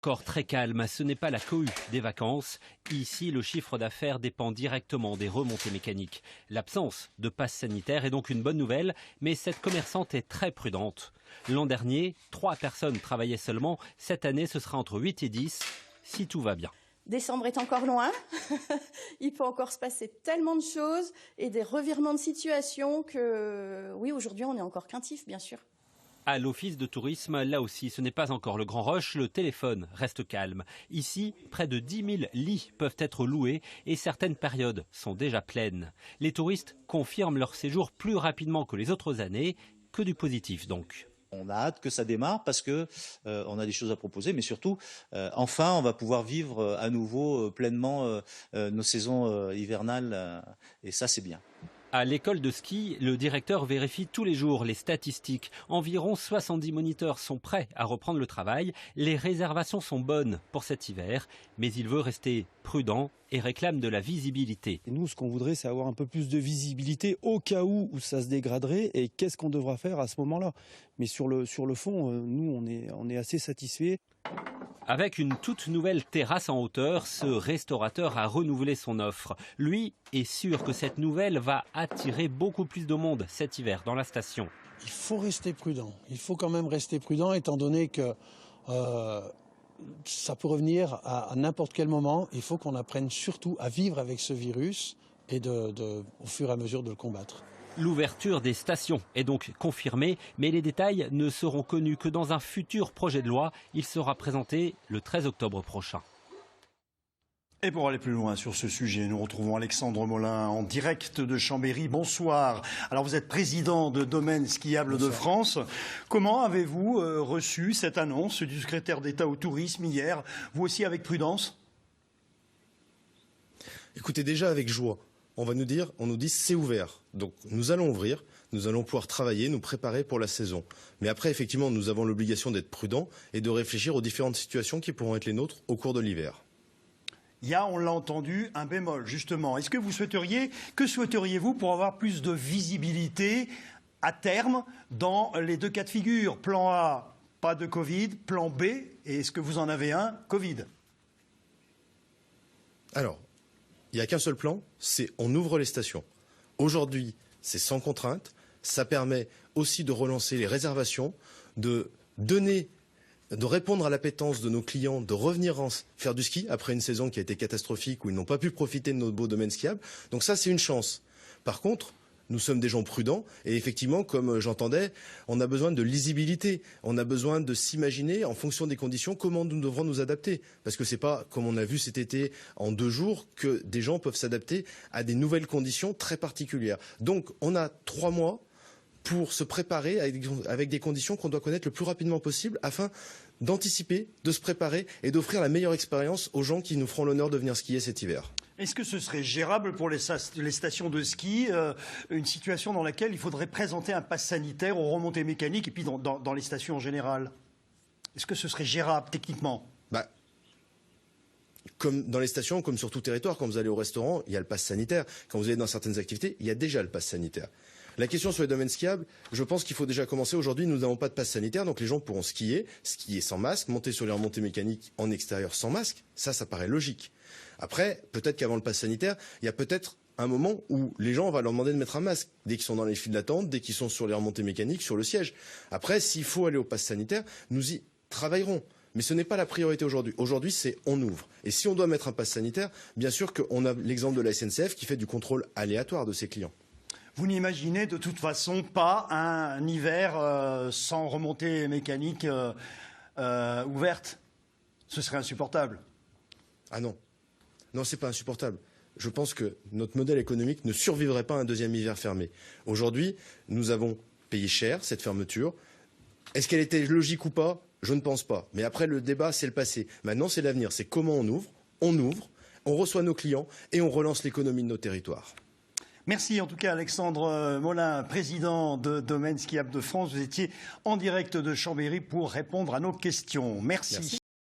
encore très calme, ce n'est pas la cohue des vacances. Ici, le chiffre d'affaires dépend directement des remontées mécaniques. L'absence de passe sanitaire est donc une bonne nouvelle, mais cette commerçante est très prudente. L'an dernier, 3 personnes travaillaient seulement. Cette année, ce sera entre 8 et 10, si tout va bien. Décembre est encore loin, il peut encore se passer tellement de choses et des revirements de situation que oui, aujourd'hui on est encore craintif bien sûr. À l'office de tourisme, là aussi, ce n'est pas encore le grand rush, le téléphone reste calme. Ici, près de 10 000 lits peuvent être loués et certaines périodes sont déjà pleines. Les touristes confirment leur séjour plus rapidement que les autres années, que du positif donc. On a hâte que ça démarre parce que on a des choses à proposer, mais surtout, enfin, on va pouvoir vivre à nouveau pleinement nos saisons hivernales, et ça, c'est bien. À l'école de ski, le directeur vérifie tous les jours les statistiques. Environ 70 moniteurs sont prêts à reprendre le travail. Les réservations sont bonnes pour cet hiver, mais il veut rester prudent et réclame de la visibilité. Et nous, ce qu'on voudrait, c'est avoir un peu plus de visibilité au cas où ça se dégraderait et qu'est-ce qu'on devra faire à ce moment-là. Mais sur le fond, nous, on est assez satisfaits. Avec une toute nouvelle terrasse en hauteur, ce restaurateur a renouvelé son offre. Lui est sûr que cette nouvelle va attirer beaucoup plus de monde cet hiver dans la station. Il faut rester prudent. Il faut quand même rester prudent étant donné que ça peut revenir à n'importe quel moment. Il faut qu'on apprenne surtout à vivre avec ce virus et au fur et à mesure de le combattre. L'ouverture des stations est donc confirmée, mais les détails ne seront connus que dans un futur projet de loi. Il sera présenté le 13 octobre prochain. Et pour aller plus loin sur ce sujet, nous retrouvons Alexandre Molin en direct de Chambéry. Bonsoir. Alors vous êtes président de Domaines Skiables de France. Comment avez-vous reçu cette annonce du secrétaire d'État au tourisme hier? Vous aussi avec prudence? Écoutez, déjà avec joie. On nous dit c'est ouvert. Donc nous allons ouvrir, nous allons pouvoir travailler, nous préparer pour la saison. Mais après, effectivement, nous avons l'obligation d'être prudents et de réfléchir aux différentes situations qui pourront être les nôtres au cours de l'hiver. Il y a, on l'a entendu, un bémol, justement. Que souhaiteriez-vous pour avoir plus de visibilité à terme dans les deux cas de figure? Plan A, pas de Covid. Plan B, et est-ce que vous en avez un, Covid? Alors, il n'y a qu'un seul plan, c'est on ouvre les stations. Aujourd'hui, c'est sans contrainte. Ça permet aussi de relancer les réservations, de répondre à l'appétence de nos clients, de revenir faire du ski après une saison qui a été catastrophique où ils n'ont pas pu profiter de nos beaux domaines skiables. Donc ça, c'est une chance. Par contre, nous sommes des gens prudents et effectivement, comme j'entendais, on a besoin de lisibilité. On a besoin de s'imaginer en fonction des conditions comment nous devrons nous adapter. Parce que c'est pas, comme on a vu cet été, en 2 jours, que des gens peuvent s'adapter à des nouvelles conditions très particulières. Donc on a 3 mois pour se préparer avec des conditions qu'on doit connaître le plus rapidement possible afin d'anticiper, de se préparer et d'offrir la meilleure expérience aux gens qui nous feront l'honneur de venir skier cet hiver. Est-ce que ce serait gérable pour les stations de ski, une situation dans laquelle il faudrait présenter un pass sanitaire aux remontées mécaniques et puis dans les stations en général? Est-ce que ce serait gérable techniquement? Comme dans les stations, comme sur tout territoire, quand vous allez au restaurant, il y a le pass sanitaire. Quand vous allez dans certaines activités, il y a déjà le pass sanitaire. La question sur les domaines skiables, je pense qu'il faut déjà commencer. Aujourd'hui, nous n'avons pas de passe sanitaire, donc les gens pourront skier sans masque, monter sur les remontées mécaniques en extérieur sans masque. Ça paraît logique. Après, peut-être qu'avant le passe sanitaire, il y a peut-être un moment où les gens, on va leur demander de mettre un masque dès qu'ils sont dans les files d'attente, dès qu'ils sont sur les remontées mécaniques, sur le siège. Après, s'il faut aller au passe sanitaire, nous y travaillerons. Mais ce n'est pas la priorité aujourd'hui. Aujourd'hui, c'est on ouvre. Et si on doit mettre un passe sanitaire, bien sûr qu'on a l'exemple de la SNCF qui fait du contrôle aléatoire de ses clients. Vous n'imaginez de toute façon pas un hiver sans remontée mécanique ouverte? Ce serait insupportable. Ah non. Non, c'est pas insupportable. Je pense que notre modèle économique ne survivrait pas à un deuxième hiver fermé. Aujourd'hui, nous avons payé cher cette fermeture. Est-ce qu'elle était logique ou pas? Je ne pense pas. Mais après, le débat, c'est le passé. Maintenant, c'est l'avenir. C'est comment on ouvre, on reçoit nos clients et on relance l'économie de nos territoires. Merci en tout cas Alexandre Molin, président de Domaines Skiables de France. Vous étiez en direct de Chambéry pour répondre à nos questions. Merci.